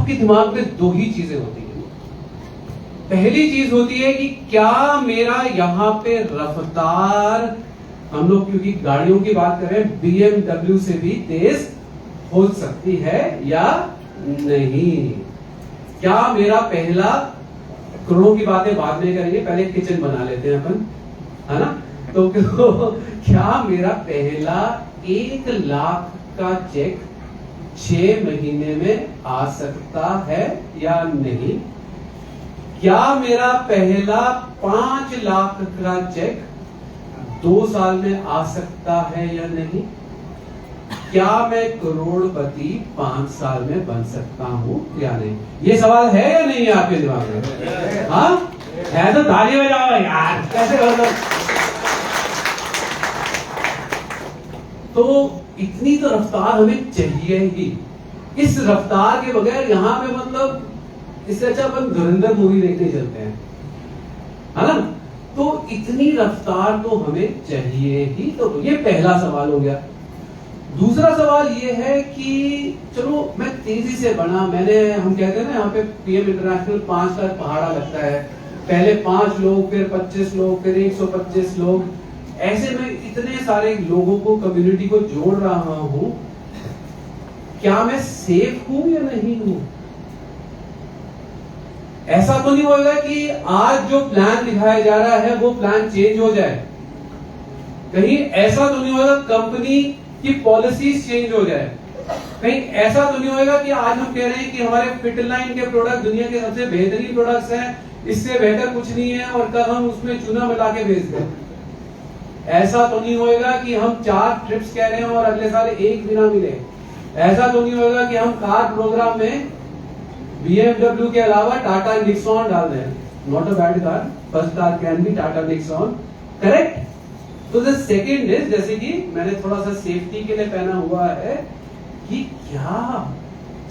आपके दिमाग में दो ही चीजें होती हैं। पहली चीज होती है कि क्या मेरा यहां पे रफ्तार, हम लोग क्योंकि गाड़ियों की बात कर रहे हैं, BMW से भी तेज हो सकती है या नहीं। क्या मेरा पहला, करोड़ों की बातें बाद में करेंगे, पहले किचन बना लेते हैं अपन, है ना। तो क्या मेरा पहला 1 लाख का चेक 6 महीने में आ सकता है या नहीं? क्या मेरा पहला 5 लाख का चेक 2 साल में आ सकता है या नहीं? क्या मैं करोड़पति 5 साल में बन सकता हूं या नहीं? ये सवाल है या नहीं है आपके दिमाग में? हाँ है तो ताली बजाओ यार, कैसे हो तो? तो इतनी तो रफ्तार हमें चाहिए ही। इस रफ्तार के बगैर यहां पे मतलब इससे अच्छा अपन धुरंधर मूवी देखने चलते हैं, है ना। तो इतनी रफ्तार तो हमें चाहिए ही। तो ये पहला सवाल हो गया। दूसरा सवाल ये है कि चलो मैं तेजी से बढ़ा, मैंने, हम कहते हैं ना यहाँ पे PM इंटरनेशनल 5 का पहाड़ा लगता है, पहले 5 लोग, फिर 25 लोग, फिर 125 लोग, ऐसे में इतने सारे लोगों को, कम्युनिटी को जोड़ रहा हूं। क्या मैं सेफ हूं या नहीं हूं? ऐसा तो नहीं होगा कि आज जो प्लान दिखाया जा रहा है वो प्लान चेंज हो जाए। कहीं ऐसा तो नहीं होगा कंपनी की पॉलिसीज चेंज हो जाए। कहीं ऐसा तो नहीं होगा कि आज हम कह रहे हैं कि हमारे फिटलाइन के प्रोडक्ट दुनिया के सबसे बेहतरीन प्रोडक्ट्स हैं, इससे बेहतर कुछ नहीं है, और कल हम उसमें चूना मिला के बेच दें। ऐसा तो नहीं होगा कि हम 4 ट्रिप्स कह रहे हैं और अगले साल 1 भी ना मिले। ऐसा तो नहीं होगा कि हम कार प्रोग्राम में BMW के अलावा टाटा निक्सॉन डाल दें। Not a bad car, first car can be Tata Nixon, correct. तो द सेकंड इज, जैसे कि मैंने थोड़ा सा सेफ्टी के लिए पहना हुआ है, कि क्या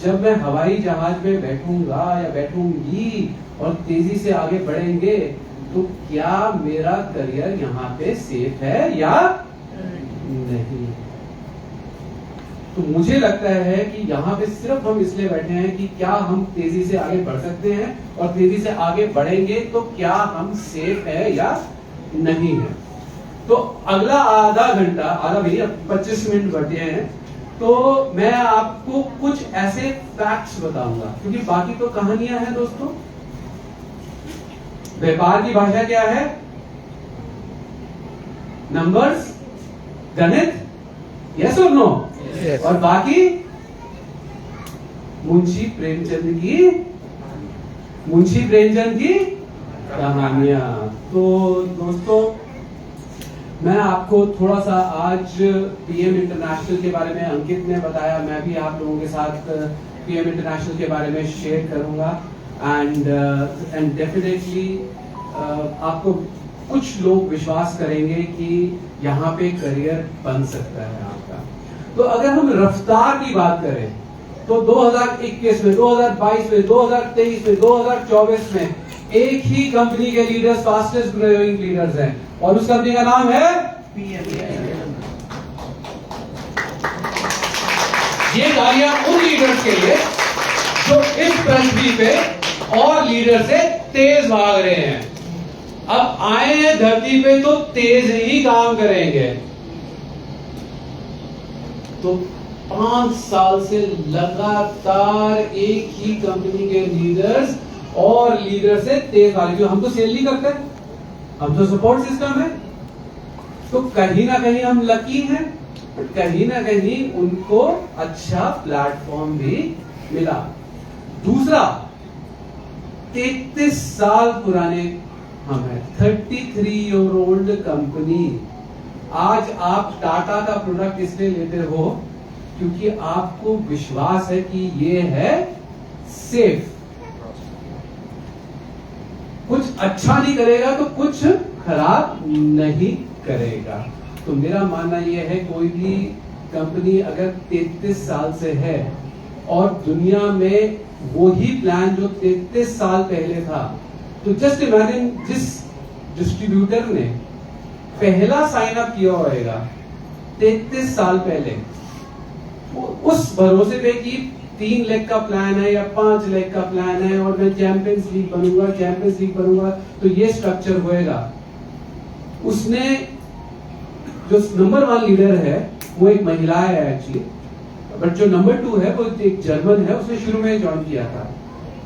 जब मैं हवाई जहाज में बैठूंगा या बैठूंगी और तेजी से आगे बढ़ेंगे, तो क्या मेरा करियर यहाँ पे सेफ है या नहीं? तो मुझे लगता है कि यहाँ पे सिर्फ हम इसलिए बैठे हैं कि क्या हम तेजी से आगे बढ़ सकते हैं, और तेजी से आगे बढ़ेंगे तो क्या हम सेफ है या नहीं है। तो अगला आधा घंटा, आधा भी 25 मिनट बचे हैं, तो मैं आपको कुछ ऐसे फैक्ट्स बताऊंगा, क्योंकि बाकी तो कहानियां हैं दोस्तों। व्यापार की भाषा क्या है? नंबर्स, गणित, यस और नो। और बाकी मुंशी प्रेमचंद की कहानियां। तो दोस्तों, मैं आपको थोड़ा सा आज PM इंटरनेशनल के बारे में अंकित ने बताया, मैं भी आप लोगों के साथ PM इंटरनेशनल के बारे में शेयर करूंगा। एंड डेफिनेटली आपको कुछ लोग विश्वास करेंगे कि यहाँ पे करियर बन सकता है आपका। तो अगर हम रफ्तार की बात करें, तो 2021 में, 2022 में, 2023 में, 2024 में एक ही कंपनी के लीडर्स फास्टेस्ट ग्रोइंग लीडर्स हैं, और उस कंपनी का नाम है PM। ये गालियां उन लीडर्स के लिए जो इस पृथ्वी पे और लीडर से तेज भाग रहे हैं। अब आए हैं धरती पे तो तेज ही काम करेंगे। तो 5 साल से लगातार एक ही कंपनी के लीडर्स और लीडर से तेज भाग, क्यों? हम तो सेल नहीं करते, हम तो सपोर्ट सिस्टम है। तो कहीं ना कहीं हम लकी हैं, कहीं ना कहीं उनको अच्छा प्लेटफॉर्म भी मिला। दूसरा, 33 साल पुराने हम हैं, 33 ईयर ओल्ड कंपनी। आज आप टाटा का प्रोडक्ट इसलिए लेते हो क्योंकि आपको विश्वास है कि ये है सेफ, कुछ अच्छा नहीं करेगा तो कुछ खराब नहीं करेगा। तो मेरा मानना यह है, कोई भी कंपनी अगर 33 साल से है और दुनिया में वही प्लान जो 33 साल पहले था, तो जस्ट इमेजिन जिस डिस्ट्रीब्यूटर ने पहला साइन अप किया होगा 33 साल पहले, उस भरोसे पे कि 3 लाख का प्लान है या 5 लाख का प्लान है और मैं चैंपियंस लीग बनूंगा तो ये स्ट्रक्चर होएगा। उसने जो नंबर 1 लीडर है वो एक महिला है एक्चुअली, बट जो नंबर 2 है वो एक जर्मन है, उसने शुरू में ज्वाइन किया था।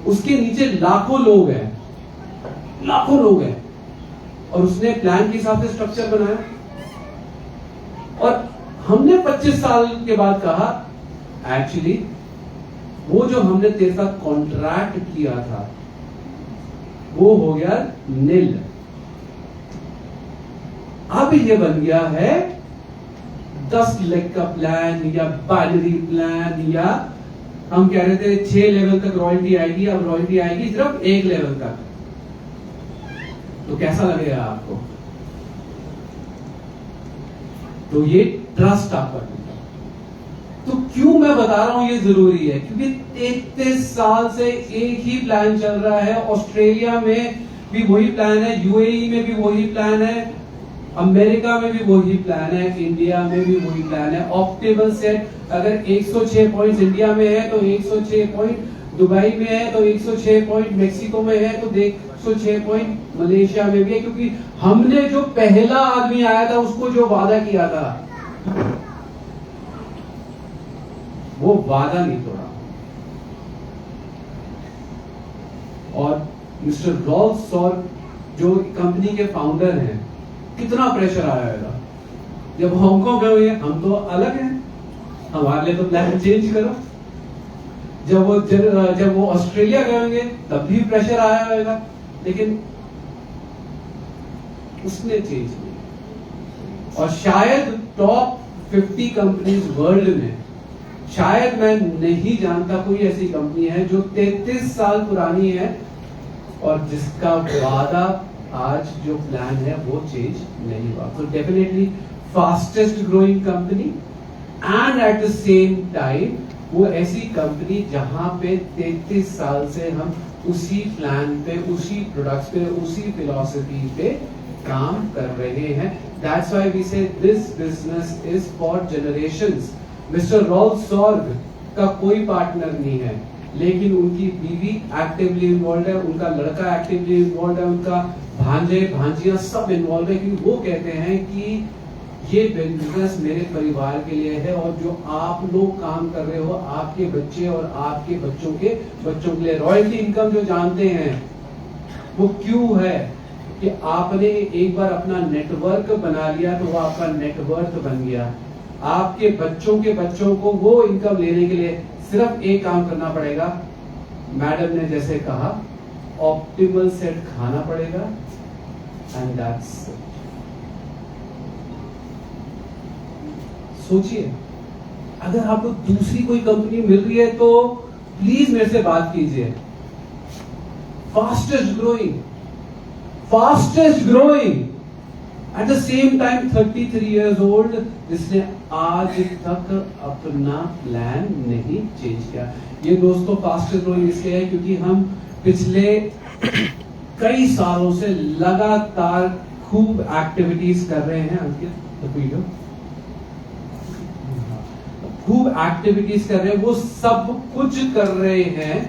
उसके नीचे लाखों लोग हैं और उसने प्लान के हिसाब से स्ट्रक्चर बनाया। और हमने 25 साल के बाद कहा एक्चुअली वो जो हमने तेरे साथ कॉन्ट्रैक्ट किया था वो हो गया नील। अब ये बन गया है 10 लाख का प्लान या बाइनरी प्लान, या हम कह रहे थे 6 लेवल तक रॉयल्टी आएगी, अब रॉयल्टी आएगी सिर्फ 1 लेवल तक। तो कैसा लगेगा आपको? तो ये ट्रस्ट आपका टूटा। तो क्यों मैं बता रहा हूं ये जरूरी है, क्योंकि 33 साल से एक ही प्लान चल रहा है। ऑस्ट्रेलिया में भी वही प्लान है, यूएई में भी वही प्लान है, अमेरिका में भी वही प्लान है, इंडिया में भी वही प्लान है। ऑप्टिमल सेट अगर 106 पॉइंट्स इंडिया में है तो 106 पॉइंट दुबई में है, तो 106 पॉइंट मेक्सिको में है, तो 106 पॉइंट मलेशिया में भी है। क्योंकि हमने जो पहला आदमी आया था उसको जो वादा किया था वो वादा नहीं तोड़ा। और मिस्टर रॉल्फ सॉर जो कंपनी के फाउंडर हैं, कितना प्रेशर आया होगा जब हांगकांग गए हुए, हम तो अलग हैं, हमारे लिए तो प्लान चेंज करो। जब वो ऑस्ट्रेलिया गए होंगे तब भी प्रेशर आया होगा, लेकिन उसने चेंज किया। और शायद टॉप 50 कंपनीज वर्ल्ड में शायद मैं नहीं जानता कोई ऐसी कंपनी है जो 33 साल पुरानी है और जिसका वादा आज जो प्लान है वो चेंज नहीं हुआ। तो definitely fastest growing company and at the same time वो ऐसी कंपनी जहां पे 33 साल से हम उसी प्लान पे, उसी प्रोडक्ट्स पे, उसी फिलॉसफी पे काम कर रहे हैं। That's why we say this business is for generations. Mister Rolf Sorg का कोई पार्टनर नहीं है, लेकिन उनकी बीवी एक्टिवली इन्वॉल्व है, उनका लड़का एक्टिवली इन्वॉल्व है, उनका भांजे भांजियां सब इन्वॉल्व है, क्योंकि वो कहते हैं कि ये बिजनेस मेरे परिवार के लिए है और जो आप लोग काम कर रहे हो आपके बच्चे और आपके बच्चों के बच्चों के लिए। रॉयल्टी इनकम जो जानते हैं वो क्यों है कि आपने एक बार अपना नेटवर्क बना लिया तो वो आपका नेटवर्थ बन गया। आपके बच्चों के बच्चों को वो इनकम लेने के लिए सिर्फ एक काम करना पड़ेगा, मैडम ने जैसे कहा, ऑप्टिमल सेट खाना पड़ेगा एंड दैट्स इट। सोचिए, अगर आपको दूसरी कोई कंपनी मिल रही है तो प्लीज मेरे से बात कीजिए। Fastest growing at the same time 33 years old, जिसने आज तक अपना प्लान नहीं चेंज किया। ये दोस्तों फास्टेस्ट ग्रोइंग इसलिए है क्योंकि हम पिछले कई सालों से लगातार खूब एक्टिविटीज कर रहे हैं। वीडियो खूब एक्टिविटीज कर रहे हैं, वो सब कुछ कर रहे हैं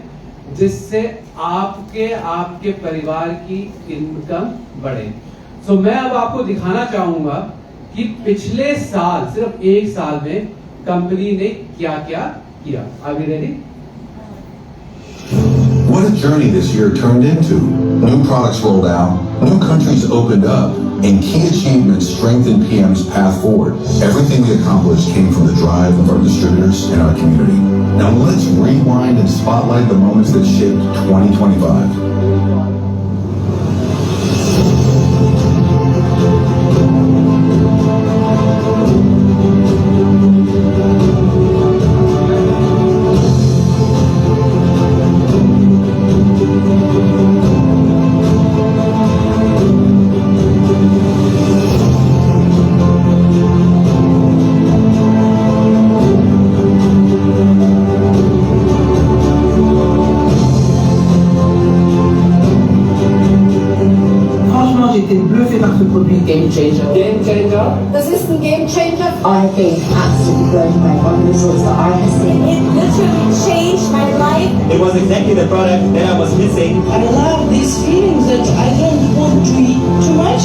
जिससे आपके परिवार की इनकम बढ़े। सो मैं अब आपको दिखाना चाहूंगा कि पिछले साल, सिर्फ एक साल में कंपनी ने क्या क्या किया। Are we ready? What a journey this year turned into. New products rolled out, new countries opened up, and key achievements strengthened PM's path forward. Everything we accomplished came from the drive of our distributors and our community. Now let's rewind and spotlight the moments that shaped 2025. J'étais bluffé macht für Kunden ein Game Changer. Game changer. Das ist ein Game Changer. I have been absolutely blown away by the results that I have seen. It literally changed my life. It was exactly the product that I was missing. I love these feelings that I don't want to eat too much.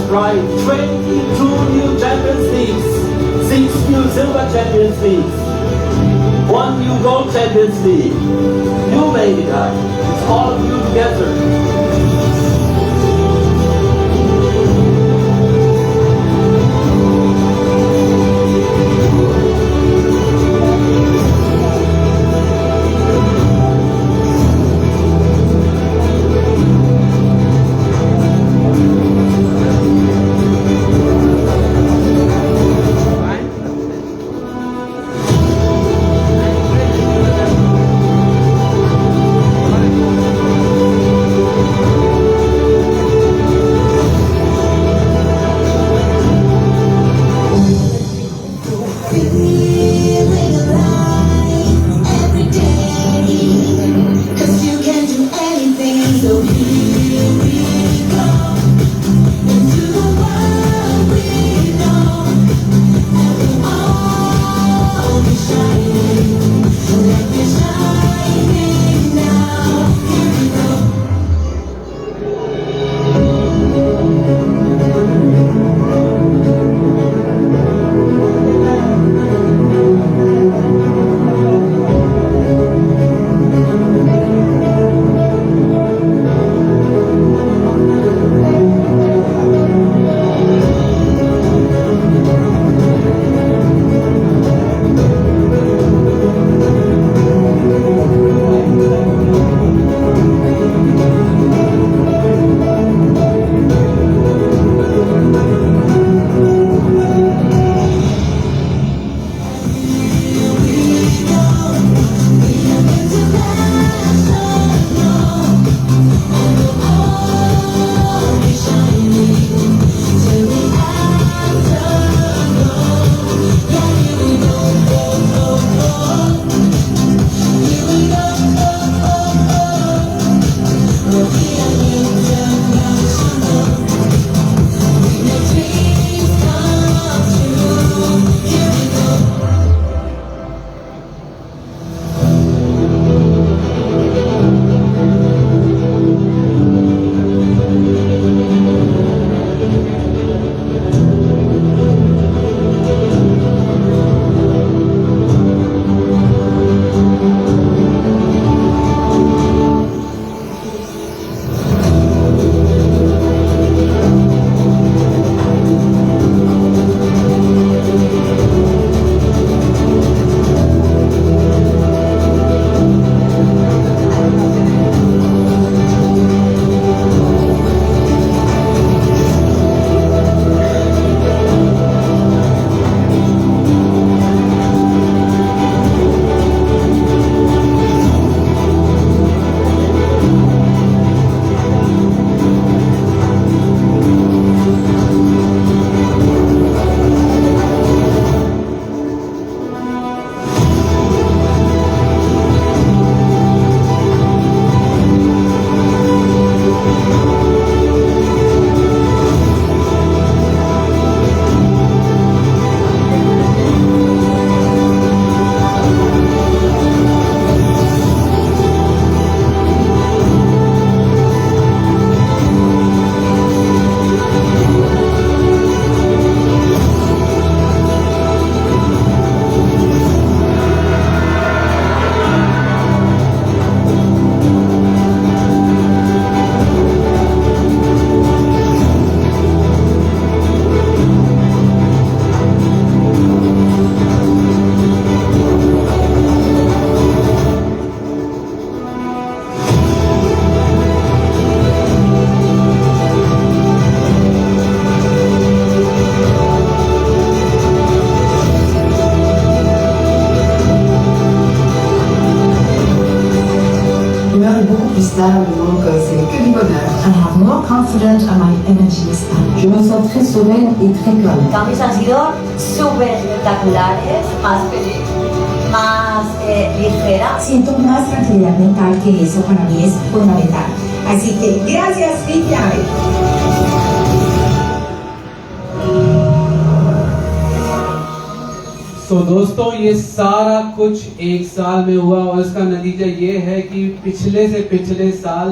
Right, 22 new Champions Leagues, 6 new Silver Champions Leagues, 1 new Gold Champions League. You made it happen. It's all of you together. extrêmement que c'est que du bonheur. I have more confidence and my energy is up. Je me sens très sereine et très calme. Cambios han sido súper espectaculares, más feliz, más ligera. Siento más tranquilidad mental, que eso para mí es fundamental. Así que gracias, Viviane. तो दोस्तों ये सारा कुछ एक साल में हुआ और इसका नतीजा ये है कि पिछले से पिछले साल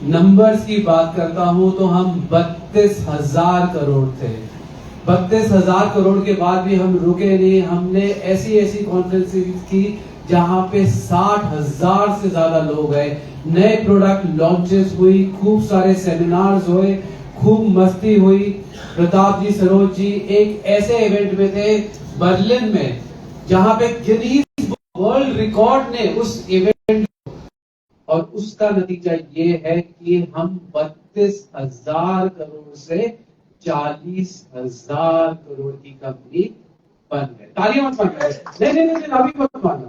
नंबर्स की बात करता हूं तो हम 32,000 करोड़ थे। 32,000 करोड़ के बाद भी हम रुके नहीं। हमने ऐसी कॉन्फ्रेंसेस की जहां पे 60,000 से ज्यादा लोग आए, नए प्रोडक्ट लॉन्चेस हुई, खूब सारे सेमिनार्स हुए, खूब मस्ती हुई। प्रताप जी, सरोज जी एक ऐसे इवेंट में थे बर्लिन में जहां पे गिनीज वर्ल्ड रिकॉर्ड ने उस इवेंट, और उसका नतीजा ये है कि हम 32,000 करोड़ से 40,000 करोड़ की कंपनी बन गए। तालियां मत बन गए, नहीं अभी मत मानना है।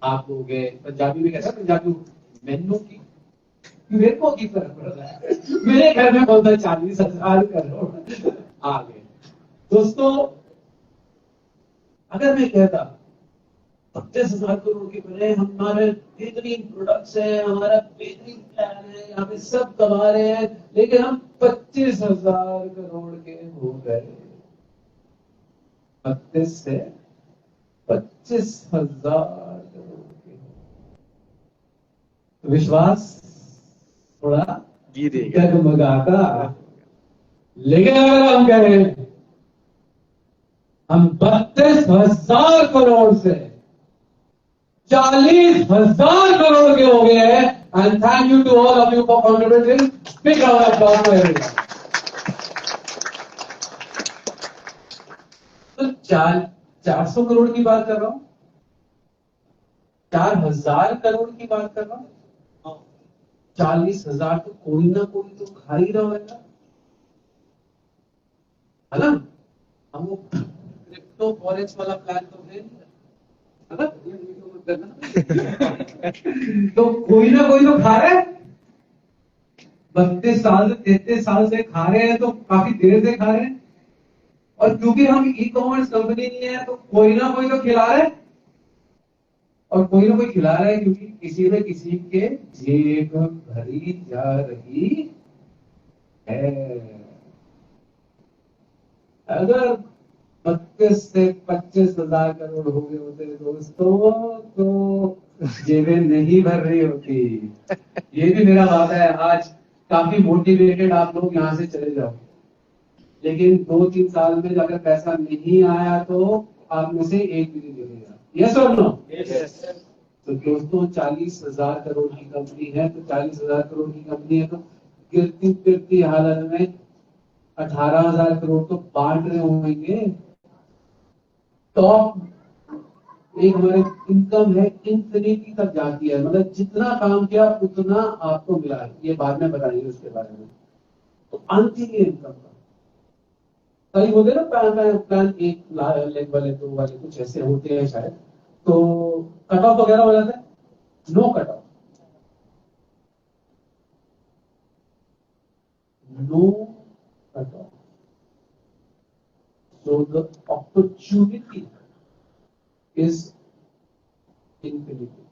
आप लोग पंजाबी में कहता है, पंजाबी मैनू की मेरे को की फर्क पड़ रहा है, मेरे घर में बोलता है 40,000 करोड़ आ गए। दोस्तों अगर मैं कहता 32,000 करोड़ के बने, हमारे बेहतरीन प्रोडक्ट्स हैं, हमारा बेहतरीन प्लान है, यहाँ पे सब कमा रहे हैं, लेकिन हम 25,000 करोड़ के हो गए। 32 से 25,000 करोड़ के। विश्वास थोड़ा डगमगाता, लेकिन अगर हम कहें हम 32,000 करोड़ से 40,000 करोड़ के हो गए हैं। And thank you to all of you for contributing. Big round of applause for everyone. तो 400 करोड़ की बात कर रहा हूं, 4,000 करोड़ की बात कर रहा हूं, 40,000 तो कोई ना कोई तो खा ही रहा है ना। हम वो क्रिप्टो फॉरेक्स वाला प्लान तो है ना, तो कोई ना कोई तो खा रहा है। 32 साल 33 साल से खा रहे हैं, तो काफी देर से खा रहे हैं। और क्योंकि हम ई कॉमर्स कंपनी नहीं है, तो कोई ना कोई तो खिला रहा है, और कोई ना कोई खिला रहा है क्योंकि किसी न किसी के जेब भरी जा रही है। अगर 32 से 25,000 करोड़ हो गए होते दोस्तों, तो जेबें नहीं भर रही होती। ये भी मेरा वादा है। आज काफी मोटिवेटेड आप लोग यहाँ से चले जाओ, लेकिन 2-3 साल में अगर पैसा नहीं आया तो आप में से एक भी नहीं मिलेगा। यस और नो? तो दोस्तों 40,000 करोड़ की कंपनी है, तो 40,000 करोड़ की कंपनी है, तो गिरती हालत में 18,000 करोड़ तो बांट रहे होंगे। टॉप एक हमारे इनकम है इंफिनिटी तक जाती है, मतलब जितना काम किया उतना आपको मिला है। ये बाद में बताएंगे उसके बारे में। तो अंतिम इनकम का कई होते ना प्लान 1 लेग वाले 2 वाले कुछ ऐसे होते हैं शायद, तो कट ऑफ वगैरह हो जाता है। No cut off, no cut off. So the opportunity is infinity.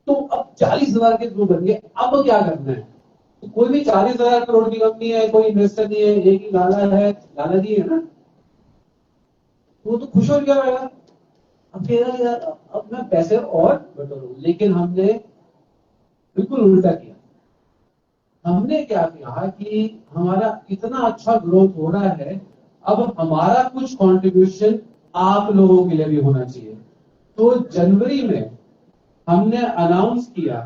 तो अब 40,000 के थ्रू बन गए, अब क्या करना है? तो कोई भी 40,000 करोड़ की कंपनी है, कोई इन्वेस्टर नहीं है, एक ही लाला है, लाला जी है ना, वो तो खुश हो गया रहेगा। अब कह रहा यार अब मैं पैसे और बटोरूं, लेकिन हमने बिल्कुल उल्टा किया। हमने क्या किया कि हमारा इतना अच्छा ग्रोथ हो रहा है, अब हमारा कुछ कंट्रीब्यूशन आप लोगों के लिए भी होना चाहिए। तो जनवरी में हमने अनाउंस किया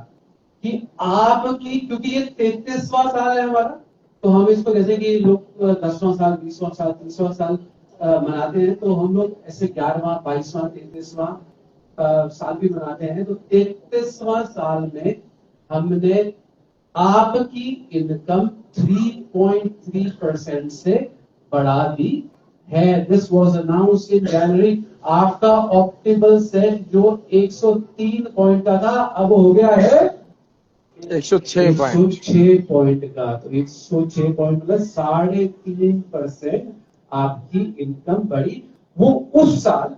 कि आपकी, क्योंकि ये 33वां साल है हमारा, तो हम इसको जैसे कि लोग 10वां साल, 20वां साल, 30वां साल मनाते हैं, तो हम लोग ऐसे 11वां, 22वां, 33वां साल भी मनाते हैं। तो 33वां साल में हमने आपकी इनकम 3.3% से बढ़ा दी है। दिस वॉज अनाउंस्ड इन जनवरी आपका ऑप्टिमल सेट जो 103 पॉइंट का था अब हो गया है 106 पॉइंट। 106 पॉइंट का। तो 106 पॉइंट मतलब 3.5% आपकी इनकम बढ़ी, वो उस साल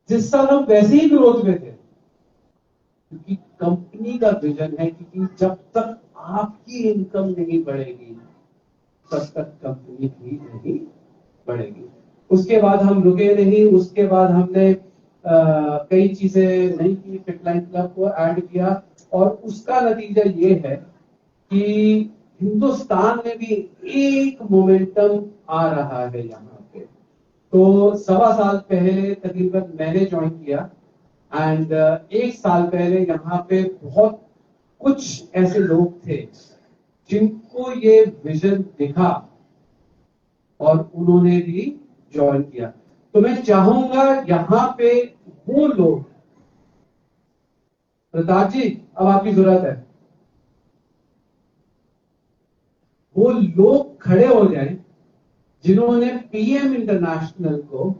जिस साल हम वैसे ही ग्रोथ में थे। क्योंकि कंपनी का विजन है कि जब तक आपकी इनकम नहीं बढ़ेगी तब तक कंपनी भी नहीं बढ़ेगी। उसके बाद हम रुके नहीं, उसके बाद हमने कई चीजें नहीं की, फिटलाइन क्लब को ऐड किया और उसका नतीजा ये है कि हिंदुस्तान में भी एक मोमेंटम आ रहा है यहाँ पे। तो 1.25 साल पहले तकरीबन मैंने ज्वाइन किया एंड 1 साल पहले यहाँ पे बहुत कुछ ऐसे लोग थे जिनको ये विजन दिखा और उन्होंने भी ज्वाइन किया। तो मैं चाहूंगा यहाँ पे वो लोग, प्रताप जी अब आपकी जरूरत है, वो लोग खड़े हो जाएं जिन्होंने पीएम इंटरनेशनल को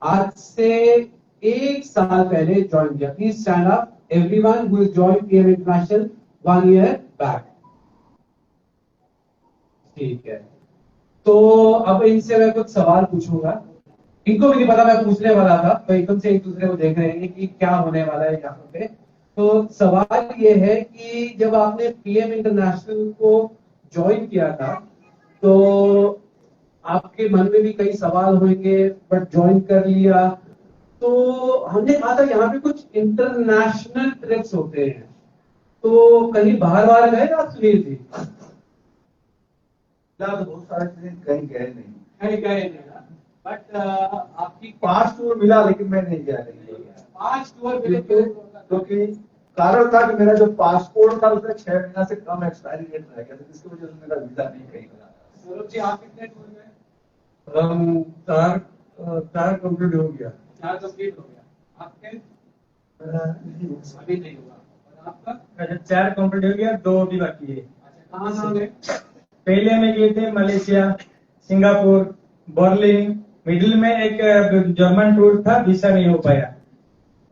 आज से 1 साल पहले ज्वाइन किया। Please stand up everyone who is join PM international 1 year back. ठीक है, तो अब इनसे मैं कुछ सवाल पूछूंगा। इनको भी नहीं पता मैं पूछने वाला था, तो एकदम से एक दूसरे को देख रहे हैं कि क्या होने वाला है यहाँ पे। तो सवाल ये है कि जब आपने पीएम इंटरनेशनल को ज्वाइन किया था तो आपके मन में भी कई सवाल होंगे, बट ज्वाइन कर लिया। तो हमने कहा था यहाँ पे कुछ इंटरनेशनल ट्रिप्स होते हैं, तो कहीं बाहर गए आप सुनील जी? तो बहुत सारे कहीं गए नहीं, बट आपकी 5 टूर मिला लेकिन मैं नहीं गया। 5 टूर मिले क्योंकि कारण था कि मेरा जो पासपोर्ट था उसमें 6 महीना से कम एक्सपायरी डेट रह गया था, जिसकी वजह से मेरा वीजा नहीं कहीं मिला। सौरभ जी आप कितने टूर में? हम 4 कंप्लीट हो गया। 4 कंप्लीट हो गया। आपके अभी नहीं हुआ। और आपका? 4 कंप्लीट हो गया, 2 भी बाकी है। अच्छा, कहाँ गए? पहले में गए थे मलेशिया, सिंगापुर, बर्लिन, मिडिल में एक जर्मन टूर था, वीसा नहीं हो पाया।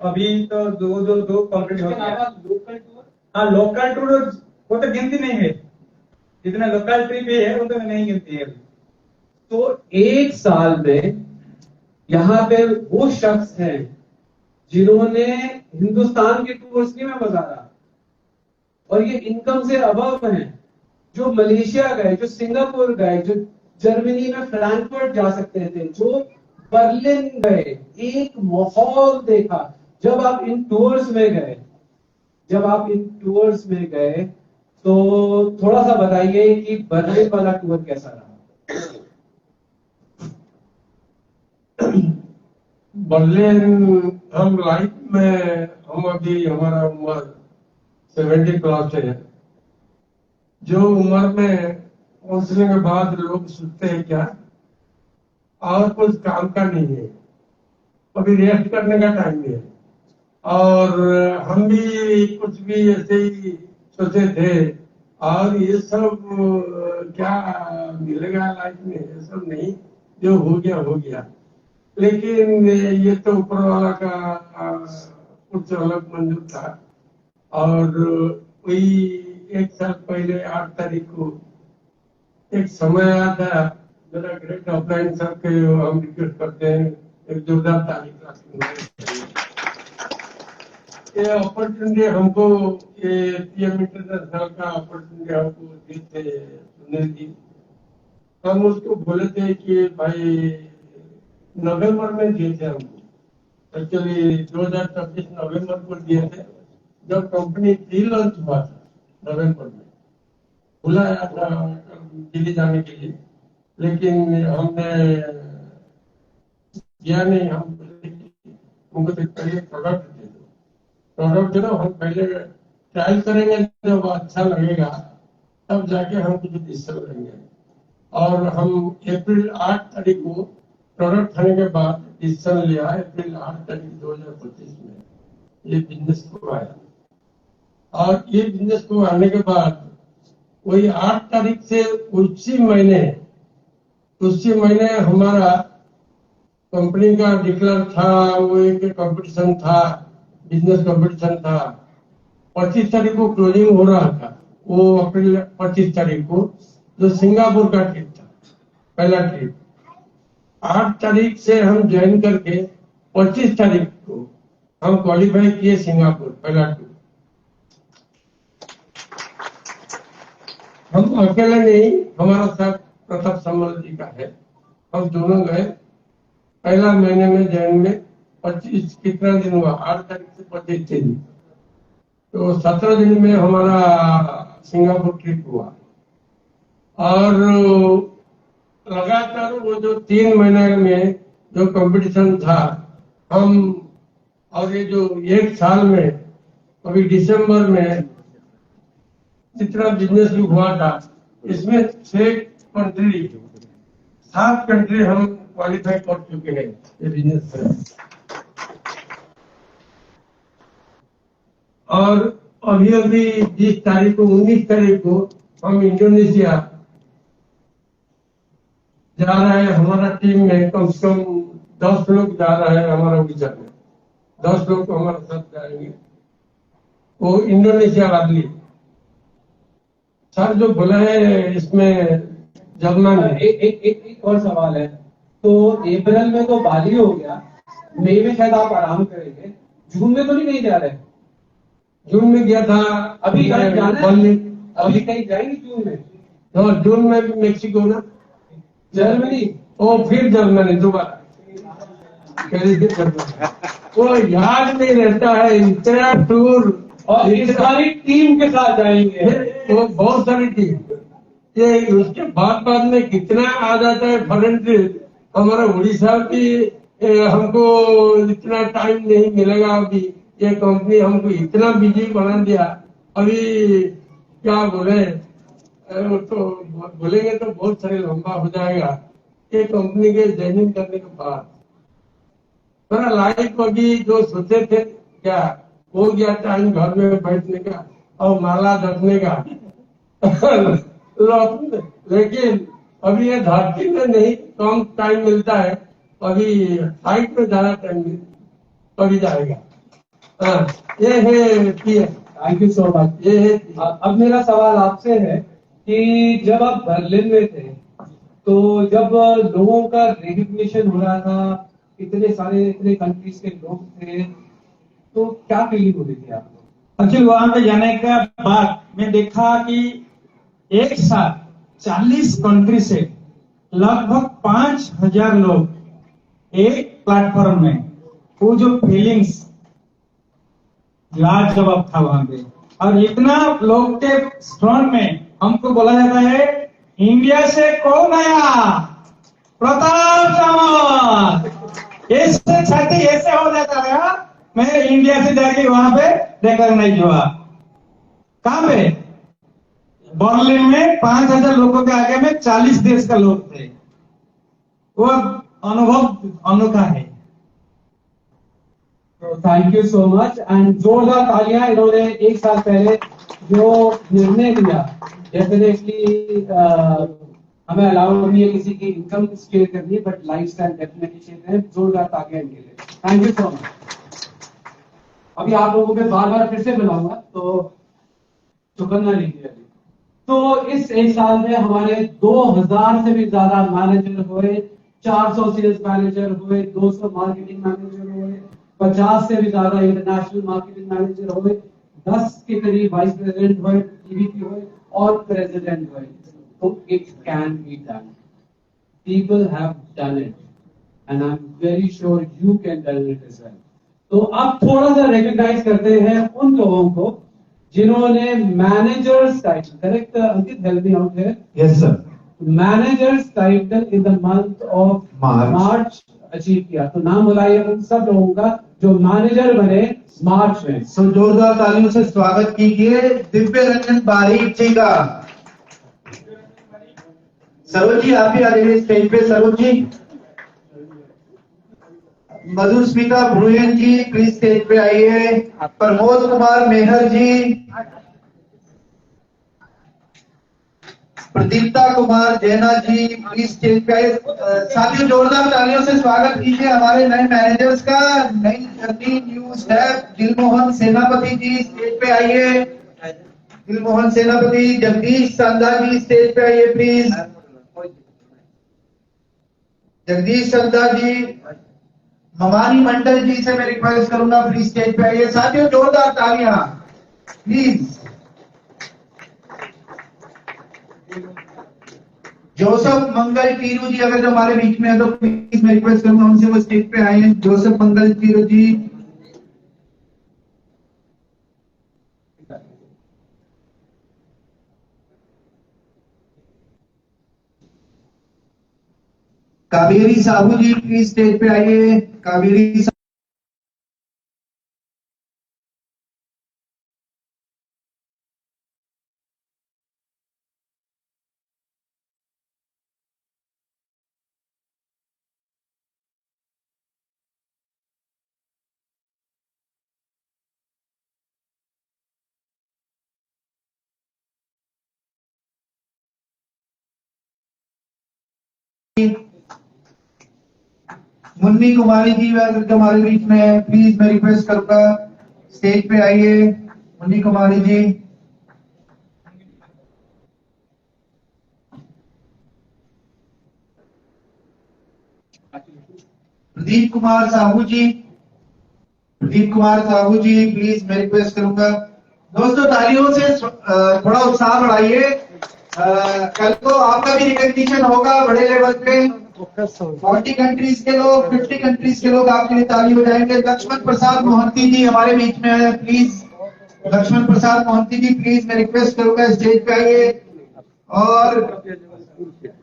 अभी तो दो कंप्लीट हो गया। Local tour? हाँ, लोकल टूर वो तो गिनती नहीं है, जितना लोकल ट्रिप है वो तो नहीं गिनती है अभी। तो 1 साल में यहाँ पे वो शख्स हैं जिन्होंने हिंदुस्तान के टूर्स नहीं मैं बता रहा, और ये इनकम से अबव हैं, जो मलेशिया गए, जो सिंगापुर गए, जो जर्मनी में फ्रैंकफर्ट जा सकते थे, जो बर्लिन गए, एक माहौल देखा। जब आप इन टूर्स में गए तो थोड़ा सा बताइए कि बर्लिन वाला टूर कैसा रहा? बर्लिन हम लाइफ में, हम अभी हमारा उम्र 70 प्लस है। जो उम्र में पहुंचने के बाद लोग सोचते हैं क्या और कुछ काम का नहीं है, अभी रेस्ट करने का टाइम है। और हम भी कुछ भी ऐसे ही सोचे थे, और ये सब क्या मिलेगा लाइफ में, ये सब नहीं, जो हो गया। लेकिन ये तो ऊपर वाला का कुछ अलग मंजूर था। और वही 1 साल पहले 8 तारीख को एक समय आया था, मेरा ग्रेट ऑफलाइन सर के हम रिक्वेस्ट करते हैं एक जोरदार तारीख। ये अपॉर्चुनिटी हमको, ये पीएम इंटरनेशनल का अपॉर्चुनिटी हमको दी थे सुनील जी। हम उसको बोले थे कि भाई नवंबर में दिए थे हमको, एक्चुअली 2026 नवंबर को दिए थे, जब कंपनी प्री लॉन्च हुआ था नवंबर में। बुलाया था दिल्ली जाने के लिए, लेकिन हमने किया नहीं। हम उनको पहले प्रोडक्ट दे दो, हम पहले ट्रायल करेंगे, जब अच्छा लगेगा तब जाके हम कुछ डिसीजन लेंगे। और हम अप्रैल 8 तारीख को प्रोडक्ट आने के बाद डिसीजन लिया, अप्रैल 8 तारीख 2025 में ये बिजनेस को आया। और ये बिजनेस को आने के बाद वही 8 तारीख से उसी महीने हमारा कंपनी का डिक्लेयर था, वो एक कंपटीशन था, बिजनेस कंपटीशन था। 25 तारीख को क्लोजिंग हो रहा था, वो अप्रैल 25 तारीख को, जो सिंगापुर का ट्रिप था, पहला ट्रिप। 8 तारीख से हम ज्वाइन करके 25 तारीख को हम क्वालिफाई किए सिंगापुर, पहला ट्रिप। हम अकेले नहीं, हमारा साथ प्रताप समल जी का है, हम दोनों गए। पहला महीने में ज्वाइन में 25 कितना दिन हुआ, 8 तारीख से 25 दिन, तो 17 दिन में हमारा सिंगापुर ट्रिप हुआ। और लगातार वो जो 3 महीने में जो कंपटीशन था, हम और ये जो 1 साल में अभी दिसंबर में जितना बिजनेस हुआ था, इसमें 7 कंट्री हम क्वालिफाई कर चुके हैं ये बिजनेस से। और अभी 20 तारीख को 19 तारीख को हम इंडोनेशिया जा रहे हैं। हमारा टीम में कम से कम 10 लोग जा रहे हैं, हमारा विचार में 10 लोग हमारे साथ जाएंगे, वो इंडोनेशिया वाली। सर जो बोला है इसमें जर्मन एक और सवाल है। तो अप्रैल में तो बाली हो गया, मई में शायद आप आराम करेंगे, जून में तो नहीं जा रहे? जून में गया था, अभी कहीं जाना है? अभी कहीं जाएंगे जून में? तो जून में भी मेक्सिको ना, जर्मनी, ओ फिर जर्मनी दोबारा। वो याद नहीं रहता है, इतना टूर, और इस सारी टीम के साथ जाएंगे, वो बहुत सारी टीम। ये उसके बाद में कितना आ जाता है फॉरेन ट्रिप। हमारा उड़ीसा भी हमको इतना टाइम नहीं मिलेगा। अभी ये कंपनी हमको इतना बिजी बना दिया, अभी क्या बोले, तो बोलेंगे तो बहुत सारे लंबा हो जाएगा। ये कंपनी के ज्वाइनिंग करने के बाद मेरा लाइफ अभी जो सोचे थे क्या हो गया, टाइम घर में बैठने का और माला जपने का लेकिन अभी ये धरती में नहीं कम टाइम मिलता है, अभी हाइट में ज्यादा टाइम अभी जाएगा। ये है, थैंक यू सो मच। ये है। अब मेरा सवाल आपसे है कि जब आप बर्लिन में थे, तो जब लोगों का रिकग्निशन हो रहा था, इतने कंट्रीज के लोग थे, तो क्या फीलिंग हो रही थी आपको? एक्चुअली वहां पे जाने के बाद मैं देखा कि एक साथ 40 कंट्री से लगभग 5000 लोग एक प्लेटफॉर्म में, वो जो फीलिंग्स लाजवाब था वहां पे। और इतना लोग के फ्रंट में हमको बोला जाता है, इंडिया से कौन आया? प्रताप समल। ऐसे छाती ऐसे हो जाता है। मैं इंडिया से जाके वहां पे रिकॉग्नाइज हुआ। कहां पे? बर्लिन में 5000 लोगों के आगे में 40 देश का लोग थे। वो अनुभव अनोखा है। Thank you so much and जोरदार तालियां। इन्होंने 1 साल पहले जो निर्णय लिया, डेफिनेटली हमें अलाउ नहीं है किसी की इनकम शेयर करनी, बट लाइफस्टाइल डेफिनेटली शेयर है। जोरदार तालियां इनके लिए। Thank you so much. अभी आप लोगों पे बार फिर से बुलाऊंगा, तो चुकन्ना लीजिए। तो इस 1 साल में हमारे 2000 से भी ज्यादा मैनेजर हुए, 400 सेल्स मैनेजर हुए, 200 मार्केटिंग मैनेजर हुए, 50 से भी ज्यादा इंटरनेशनल मार्केटिंग मैनेजर हुए, 10 के करीब वाइस प्रेसिडेंट हुए, ईवीपी हुए और प्रेसिडेंट हुए। तो it can be done. People have done it and I am very sure you can done it as well. तो अब थोड़ा सा रिकॉग्नाइज करते हैं उन लोगों को जिन्होंने managers title, correct Ankit, help me out here. Yes sir. Managers title in the month of March achieve किया। तो नाम बुलाइए उन सब लोगों का जो मैनेजर बने मार्च में। तो जोरदार तालियों से स्वागत कीजिए दिव्य रंजन बारीक जी का। सरोज जी आप ही आ जाइए स्टेज पे। सरोज जी, मधुस्मिता भ्रुयन जी प्लीज स्टेज पे आइए। प्रमोद कुमार मेहर जी, प्रदीप्ता कुमार जैना जी प्लीज स्टेज पे आइए। साथियों जोरदार तालियों से स्वागत कीजिए हमारे नए मैनेजर्स का। नई जर्नी न्यू स्टेप दिलमोहन सेनापति जी स्टेज पे आइए। दिलमोहन सेनापति, जगदीश संधा जी स्टेज पे आइए प्लीज। जगदीश संधा जी, ममानी मंडल जी से मैं रिक्वेस्ट करूंगा प्लीज स्टेज पे आइए। साथियों जोरदार तालियां प्लीज। जोसेफ मंगल टीरू जी अगर जो हमारे बीच में है तो प्लीज मैं रिक्वेस्ट करूंगा उनसे वो स्टेज पे आए। Joseph Mangal Tiru ji, Kaveri Sahu ji please stage पे आइए। कावेरी साहू, मुन्नी कुमारी जी अगर जो हमारे बीच में है प्लीज मैं रिक्वेस्ट करूंगा स्टेज पे आइए। मुन्नी कुमारी जी, प्रदीप कुमार साहू जी, प्रदीप कुमार साहू जी प्लीज मैं रिक्वेस्ट करूंगा। दोस्तों तालियों से थोड़ा उत्साह बढ़ाइए। कल को आपका भी रिकग्निशन होगा बड़े लेवल पे। 40 कंट्रीज के लोग, 50 कंट्रीज के लोग आपके लिए ताली बजाएंगे। लक्ष्मण प्रसाद मोहंती जी हमारे बीच में है प्लीज। लक्ष्मण प्रसाद मोहंती जी प्लीज मैं रिक्वेस्ट करूंगा स्टेज पे आइए। और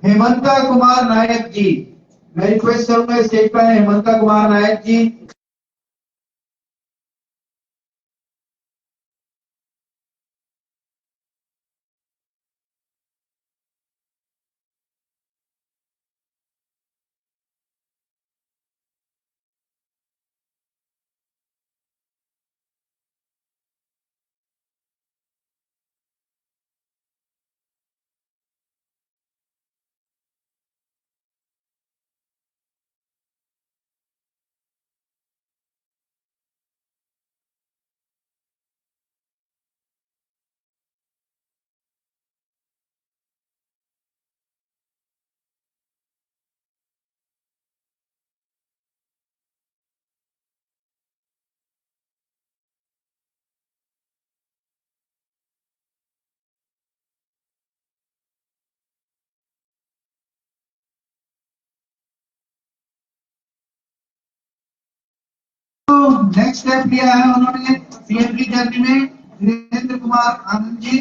हेमंता कुमार नायक जी मैं रिक्वेस्ट करूंगा स्टेज पे आए। हेमंता कुमार नायक जी, नेक्स्ट स्टेप लिया है उन्होंने सीएम की जर्नी में। वीरेंद्र कुमार आनंद जी,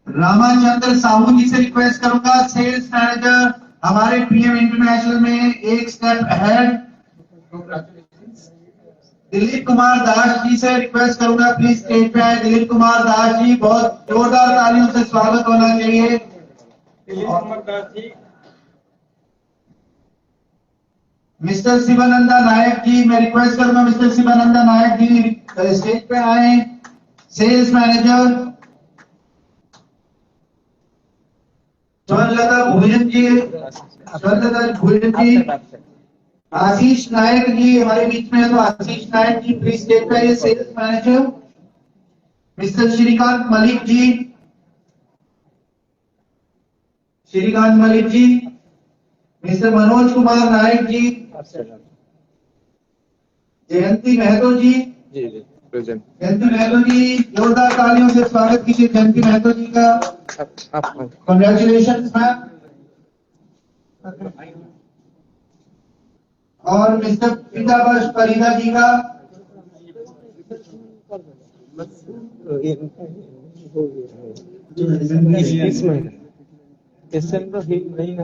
रामाचंद्र साहू जी से रिक्वेस्ट करूंगा सेल्स मैनेजर हमारे पीएम इंटरनेशनल में एक स्टेप अहेड। दिलीप कुमार दास जी से रिक्वेस्ट करूंगा प्लीज स्टेज पे आए। दिलीप कुमार दास जी, बहुत जोरदार तालियों से स्वागत होना चाहिए। दिलीप कुमार दास जी, मिस्टर शिवानंदा नायक जी मैं रिक्वेस्ट करूंगा मिस्टर शिवानंदा नायक जी स्टेज पे आए। सेल्स मैनेजर स्वर्णलता भोजन जी, स्वर्णलता भोजन जी। आशीष नायक जी हमारे बीच में है तो आशीष नायक जी प्लीज स्टेज पे आइए। Sales manager Mister Shrikant Malik ji, Shrikant Malik ji. Mister Manoj Kumar Nayak ji, Jayanti Mahato ji, Jayanti Mahato ji, जोरदार तालियों से स्वागत कीजिए जयंती महतो जी का। Congratulation ma'am. और मिस्टर पीतावर्ष परिदा जी का। इसमें तो हिल नहीं